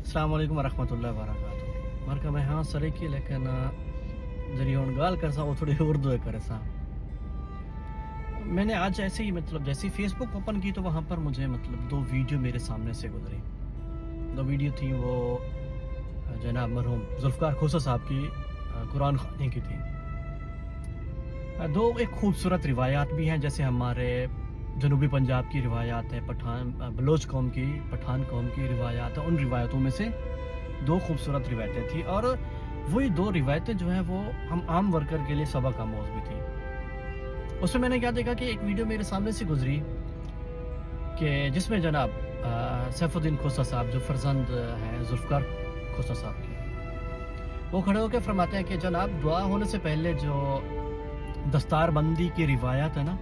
السلام علیکم ورحمۃ اللہ وبرکاتہ مرکہ میں ہاں سرے کی لیکن جری ہوں گال کر سا وہ تھوڑی اردو ہے کرے سا میں نے آج ایسے ہی جیسی فیس بک اوپن کی تو وہاں پر مجھے دو ویڈیو میرے سامنے سے گزری. دو ویڈیو تھیں وہ جناب مرحوم ذوالفقار کھوسہ صاحب کی قرآن خوانی کی تھی. دو ایک خوبصورت روایات بھی ہیں جیسے ہمارے جنوبی پنجاب کی روایات ہیں, بلوچ قوم کی, پٹھان قوم کی روایات ہیں. ان روایتوں میں سے دو خوبصورت روایتیں تھیں اور وہی دو روایتیں جو ہیں وہ ہم عام ورکر کے لیے سبق آموز بھی تھیں. اس میں نے کیا دیکھا کہ ایک ویڈیو میرے سامنے سے گزری کہ جس میں جناب سیف الدین کھوسہ صاحب جو فرزند ہیں ذوالفقار کھوسہ صاحب کی, وہ کھڑے ہو کے فرماتے ہیں کہ جناب دعا ہونے سے پہلے جو دستار بندی کی روایت ہے نا,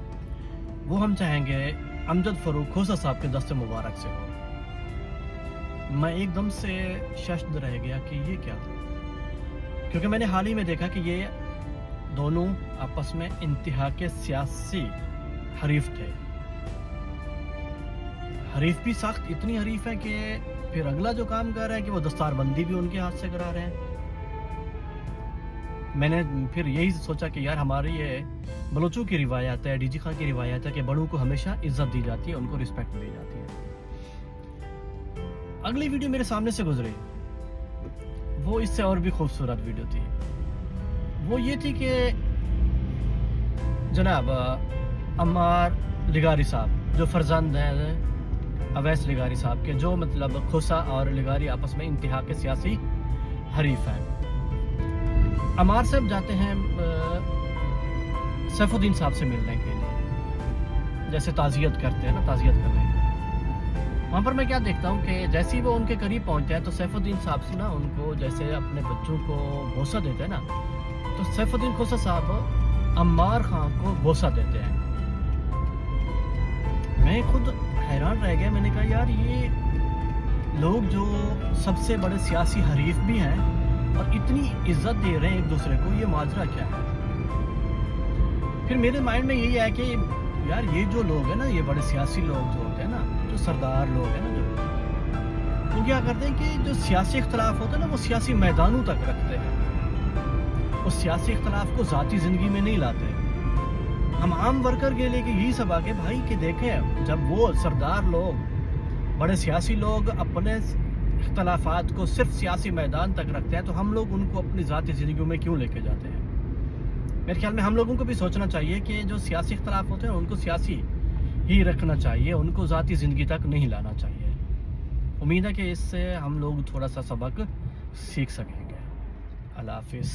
وہ ہم چاہیں گے امجد فروخ کھوسہ صاحب کے دست مبارک سے ہو. میں ایک دم سے ششد رہ گیا کہ یہ کیا, کیونکہ میں نے حال ہی میں دیکھا کہ یہ دونوں آپس میں انتہا کے سیاسی حریف تھے. حریف بھی سخت اتنی حریف ہیں کہ پھر اگلا جو کام کر رہے ہیں کہ وہ دستار بندی بھی ان کے ہاتھ سے کرا رہے ہیں. میں نے پھر یہی سوچا کہ یار ہماری یہ بلوچوں کی روایت ہے, ڈی جی خان کی روایت ہے کہ بڑوں کو ہمیشہ عزت دی جاتی ہے, ان کو رسپیکٹ دی جاتی ہے. اگلی ویڈیو میرے سامنے سے گزری, وہ اس سے اور بھی خوبصورت ویڈیو تھی. وہ یہ تھی کہ جناب عمار لغاری صاحب جو فرزند ہیں اویس لغاری صاحب کے, جو کھوسہ اور لغاری آپس میں انتہا کے سیاسی حریف ہیں. عمار صاحب جاتے ہیں سیف الدین صاحب سے ملنے کے لیے, جیسے تعزیت کرتے ہیں نا, تعزیت کرنے کے. وہاں پر میں کیا دیکھتا ہوں کہ جیسے ہی وہ ان کے قریب پہنچتے ہیں تو سیف الدین صاحب سے نا ان کو جیسے اپنے بچوں کو بوسہ دیتے ہیں نا, تو سیف الدین کھوسہ صاحب عمار خان کو بوسہ دیتے ہیں. میں خود حیران رہ گیا. میں نے کہا یار یہ لوگ جو سب سے بڑے سیاسی حریف بھی ہیں اور اتنی عزت دے رہے ہیں ایک دوسرے کو, یہ ماجرا کیا ہے؟ پھر میرے مائنڈ میں یہی ہے کہ یار یہ جو لوگ ہیں نا, یہ بڑے سیاسی لوگ جو ہوتے ہیں نا, جو سردار لوگ ہیں نا, جو وہ کیا کرتے ہیں کہ جو سیاسی اختلاف ہوتے ہیں نا وہ سیاسی میدانوں تک رکھتے ہیں. اس سیاسی اختلاف کو ذاتی زندگی میں نہیں لاتے. ہم عام ورکر کے لیے کہ یہی سبق ہے بھائی کہ دیکھیں جب وہ سردار لوگ, بڑے سیاسی لوگ اپنے اختلافات کو صرف سیاسی میدان تک رکھتے ہیں تو ہم لوگ ان کو اپنی ذاتی زندگیوں میں کیوں لے کے جاتے ہیں؟ میرے خیال میں ہم لوگوں کو بھی سوچنا چاہیے کہ جو سیاسی اختلاف ہوتے ہیں ان کو سیاسی ہی رکھنا چاہیے, ان کو ذاتی زندگی تک نہیں لانا چاہیے. امید ہے کہ اس سے ہم لوگ تھوڑا سا سبق سیکھ سکیں گے. اللہ حافظ.